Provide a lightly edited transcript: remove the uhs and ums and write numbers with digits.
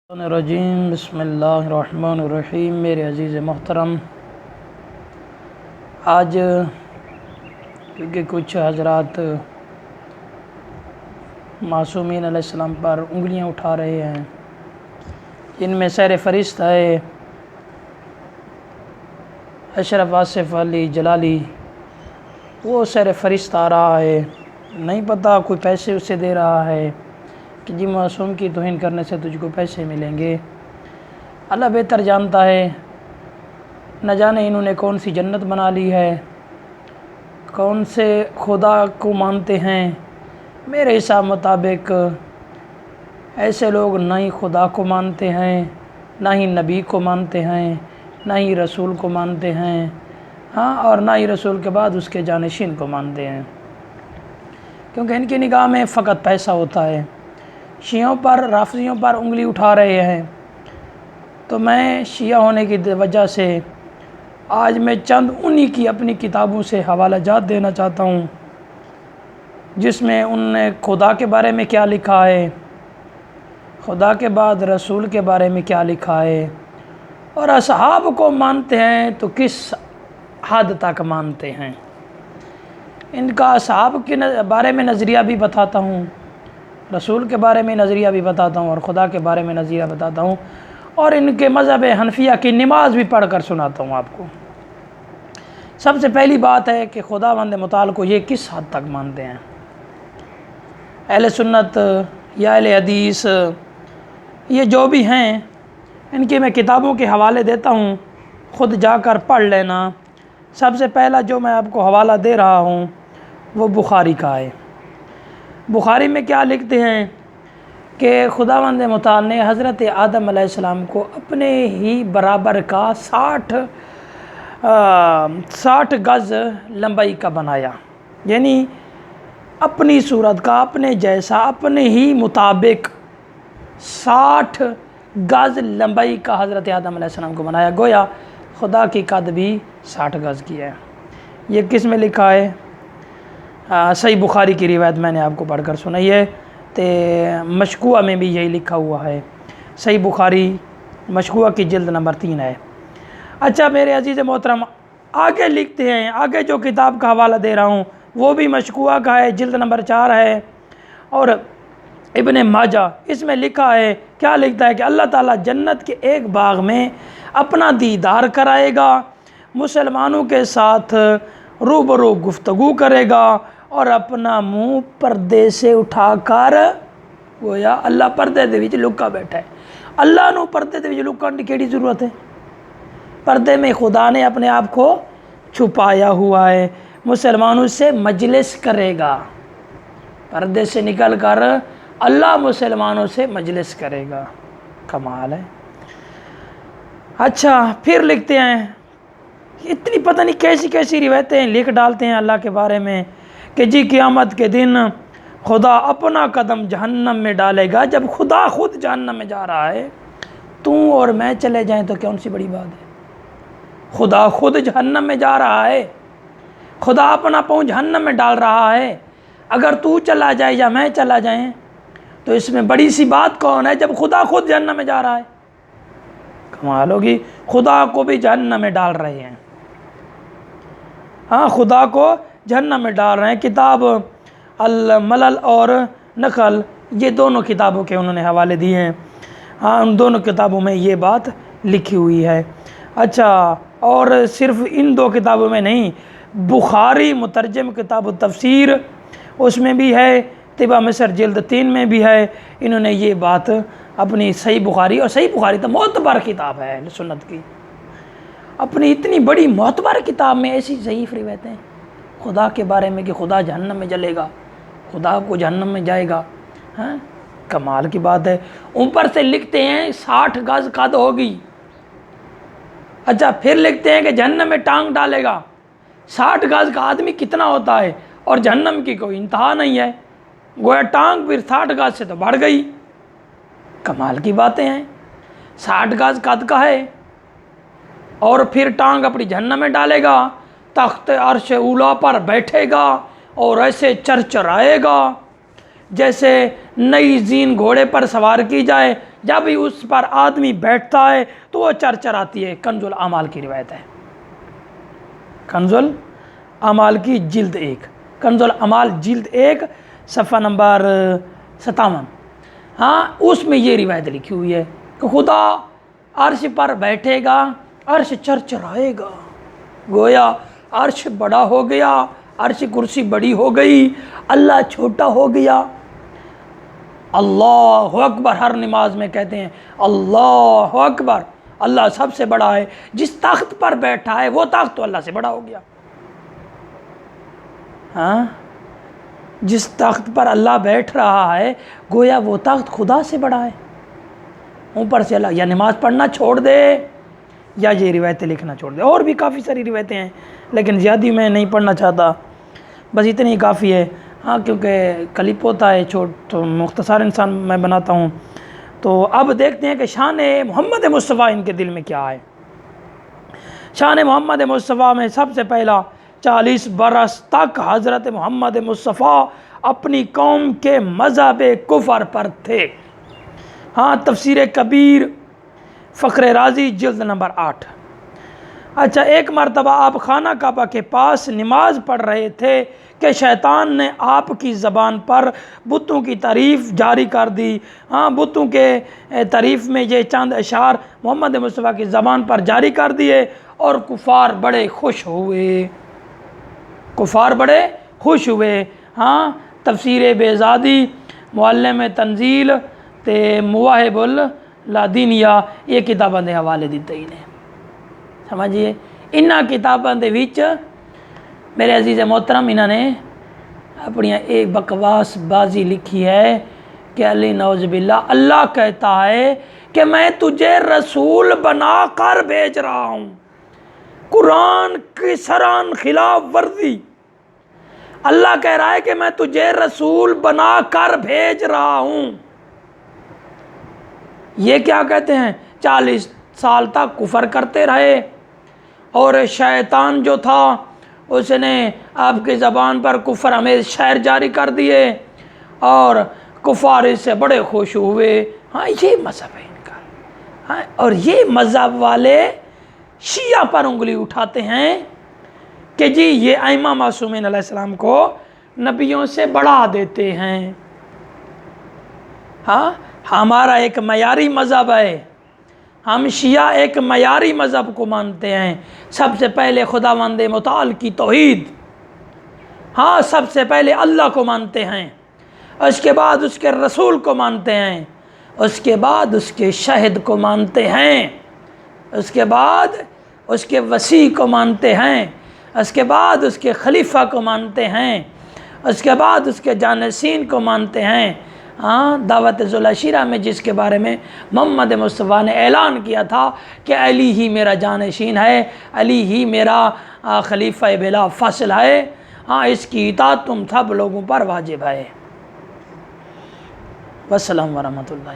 रजीम बिस्मिल्लाहिर्रहमानिर्रहीम। मेरे अज़ीज़ मोहतरम, आज क्योंकि कुछ हज़रात मासूमीन अलैहिस्सलाम पर उंगलियां उठा रहे हैं, इनमें सर फ़रिश्त है अशरफ आसिफ अली जलाली। वो सर फ़रिश्त आ रहा है, नहीं पता कोई पैसे उसे दे रहा है कि जी मासूम की तौहीन करने से तुझको पैसे मिलेंगे। अल्लाह बेहतर जानता है, न जाने इन्होंने कौन सी जन्नत बना ली है, कौन से खुदा को मानते हैं। मेरे हिसाब मुताबिक ऐसे लोग ना ही खुदा को मानते हैं, ना ही नबी को मानते हैं, ना ही रसूल को मानते हैं, हाँ, और ना ही रसूल के बाद उसके जानशीन को मानते हैं, क्योंकि इनकी निगाह में फ़कत पैसा होता है। शियों पर, राफ़िज़ियों पर उंगली उठा रहे हैं, तो मैं शिया होने की वजह से आज मैं चंद उन्हीं की अपनी किताबों से हवाला जात देना चाहता हूँ, जिसमें उनने खुदा के बारे में क्या लिखा है, खुदा के बाद रसूल के बारे में क्या लिखा है, और असहाब को मानते हैं तो किस हद तक मानते हैं। इनका असहाब के बारे में नज़रिया भी बताता हूँ, रसूल के बारे में नज़रिया भी बताता हूँ, और ख़ुदा के बारे में नज़रिया बताता हूँ, और इनके मज़हब हनफिया की नमाज भी पढ़ कर सुनाता हूँ आपको। सबसे पहली बात है कि खुदावंद मुताल को ये किस हद तक मानते हैं। अहले सुन्नत या अहले हदीस, ये जो भी हैं, इनके मैं किताबों के हवाले देता हूँ, ख़ुद जाकर पढ़ लेना। सबसे पहला जो मैं आपको हवाला दे रहा हूँ वो बुखारी का है। बुखारी में क्या लिखते हैं कि खुदावंद मुताल ने हज़रत आदम अलैहिस्सलाम को अपने ही बराबर का 60 गज़ लंबाई का बनाया, यानी अपनी सूरत का, अपने जैसा, अपने ही मुताबिक 60 गज़ लंबाई का हज़रत आदम अलैहिस्सलाम को बनाया। गोया खुदा की कद भी 60 गज़ की है। ये किस में लिखा है? सही बुखारी की रिवायत मैंने आपको पढ़कर सुनाई है, तो मशकुआ में भी यही लिखा हुआ है। सही बुखारी मशकुआ की जिल्द नंबर 3 है। अच्छा मेरे अजीज़ मोहतरम, आगे लिखते हैं, आगे जो किताब का हवाला दे रहा हूँ वो भी मशकुआ का है, जिल्द नंबर 4 है। और इब्ने माजा, इसमें लिखा है, क्या लिखता है कि अल्लाह ताला जन्नत के एक बाग में अपना दीदार कराएगा, मुसलमानों के साथ रूबरू गुफ्तगू करेगा, और अपना मुंह पर्दे से उठाकर, गोया अल्लाह पर्दे दे विच लुका बैठा है। अल्लाह नू पर्दे दे विच लुकण दी केड़ी ज़रूरत है? पर्दे में खुदा ने अपने आप को छुपाया हुआ है। मुसलमानों से मजलिस करेगा, पर्दे से निकल कर अल्लाह मुसलमानों से मजलिस करेगा। कमाल है। अच्छा फिर लिखते हैं, इतनी पता नहीं कैसी कैसी रिवायतें लिख डालते हैं अल्लाह के बारे में कि जी क़यामत के दिन खुदा अपना कदम जहन्नम में डालेगा। जब खुदा खुद जहन्नम में जा रहा है, तू और मैं चले जाएं तो कौन सी बड़ी बात है। खुदा खुद जहन्नम में जा रहा है, खुदा अपना पाँव जहन्नम में डाल रहा है। अगर तू चला जाए या मैं चला जाए तो इसमें बड़ी सी बात कौन है, जब खुदा खुद जहन्नम में जा रहा है। कमाल होगी, खुदा को भी जहन्नम में डाल रहे हैं। हाँ, खुदा को जहन्नम में डाल रहे हैं। किताब अल मलल और नकल, ये दोनों किताबों के उन्होंने हवाले दिए हैं। हाँ, उन दोनों किताबों में ये बात लिखी हुई है। अच्छा, और सिर्फ इन दो किताबों में नहीं, बुखारी मुतरजम किताब तफसीर उसमें भी है, तिबा मिस्र जिल्द 3 में भी है। इन्होंने ये बात अपनी सही बुखारी, और सही बुखारी तो मोतबर किताब है सुन्नत की, अपनी इतनी बड़ी मोतबर किताब में ऐसी ज़ईफ़ रिवायतें खुदा के बारे में कि खुदा जहन्नम में जलेगा, खुदा को जहन्नम में जाएगा। हाँ, कमाल की बात है। ऊपर से लिखते हैं 60 गज़ कद होगी। अच्छा फिर लिखते हैं कि जहन्नम में टांग डालेगा। 60 गज़ का आदमी कितना होता है, और जहन्नम की कोई इंतहा नहीं है। गोया टांग फिर 60 गज़ से तो बढ़ गई। कमाल की बातें हैं। 60 गज़ कद का है, और फिर टांग अपनी जहन्नम में डालेगा, तख्त अर्श उला पर बैठेगा और ऐसे चरचराएगा जैसे नई जीन घोड़े पर सवार की जाए, जब भी उस पर आदमी बैठता है तो वो चरचराती है। कंजुल अमाल की रिवायत है, कंजुल अमाल की जिल्द 1, कंजुल अमाल जिल्द 1 सफ़ा नंबर 57। हाँ, उसमें ये रिवायत लिखी हुई है कि खुदा अर्श पर बैठेगा, अर्श चरचराएगा, गोया अर्श बड़ा हो गया, अर्श कुर्सी बड़ी हो गई, अल्लाह छोटा हो गया। अल्लाह अकबर हर नमाज में कहते हैं, अल्लाह अकबर, अल्लाह सबसे बड़ा है। जिस तख्त पर बैठा है वो तख्त तो अल्लाह से बड़ा हो गया। हाँ, जिस तख्त पर अल्लाह बैठ रहा है गोया वो तख्त खुदा से बड़ा है। ऊपर से अल्लाह या नमाज पढ़ना छोड़ दे या ये रिवायतें लिखना छोड़ दे। और भी काफ़ी सारी रिवायतें हैं, लेकिन ज़्यादा मैं नहीं पढ़ना चाहता, बस इतनी ही काफ़ी है। हाँ, क्योंकि क्लिप होता है छोट, तो मुख्तसर इंसान मैं बनाता हूँ। तो अब देखते हैं कि शान मोहम्मद मुस्तफ़ा इनके दिल में क्या है। शान मोहम्मद मुस्तफ़ा में सबसे पहला 40 बरस तक हज़रत मोहम्मद मुस्तफ़ा अपनी कौम के मज़हब कुफर पर थे। हाँ, तफसीर कबीर फ़ख्र राज़ी जिल्द नंबर 8। अच्छा, एक मरतबा आप खाना काबा के पास नमाज पढ़ रहे थे कि शैतान ने आपकी ज़बान पर बुतों की तारीफ़ जारी कर दी। हाँ, बुतों के तारीफ़ में ये चंद अशार मोहम्मद मुस्तफ़ा की ज़बान पर जारी कर दिए और कुफ़ार बड़े खुश हुए, कुफ़ार बड़े खुश हुए। हाँ, तफसीर बेज़ादी, मुअल्लिम तंजील ते मुवाहिबुल लादीनिया, ये किताबां दे हवाले दिते ही ने। समझिए, इन्हां किताबां दे विच मेरे अजीज़ मोहतरम इन्होंने अपनी एक बकवास बाजी लिखी है कि अली नौज़ बिल्ला, अल्लाह कहता है कि मैं तुझे रसूल बना कर भेज रहा हूँ। कुरान की सरान खिलाफ वर्जी, अल्लाह कह रहा है कि मैं तुझे रसूल बना कर भेज रहा हूँ। ये क्या कहते हैं, 40 साल तक कुफर करते रहे और शैतान जो था उसने आपकी ज़बान पर कुफर हमें शहर जारी कर दिए और कुफार इससे बड़े खुश हुए। हाँ, ये मज़हब है इनका। हाँ, और ये मज़हब वाले शिया पर उंगली उठाते हैं कि जी ये आइमा मासूमीन अलैहिस्सलाम को नबियों से बढ़ा देते हैं। हाँ, हमारा एक मयारी मज़हब है, हम शिया एक मयारी मज़हब को मानते हैं। सबसे पहले खुदावंद मुताल की तौहीद, हाँ, सबसे पहले अल्लाह को मानते हैं, उसके बाद उसके रसूल को मानते हैं, उसके बाद उसके शहद को मानते हैं, उसके बाद उसके वसी को मानते हैं, उसके बाद उसके खलीफा को मानते हैं, उसके बाद उसके जानशीन को मानते हैं। हाँ, दावत ज़ुलअशीरा में जिसके बारे में मोहम्मद मुस्तफ़ा ने ऐलान किया था कि अली ही मेरा जानशीन है, अली ही मेरा खलीफा बिला फ़स्ल है। हाँ, इसकी इताअत तुम सब लोगों पर वाजिब है। वस्सलाम वरहमतुल्लाह।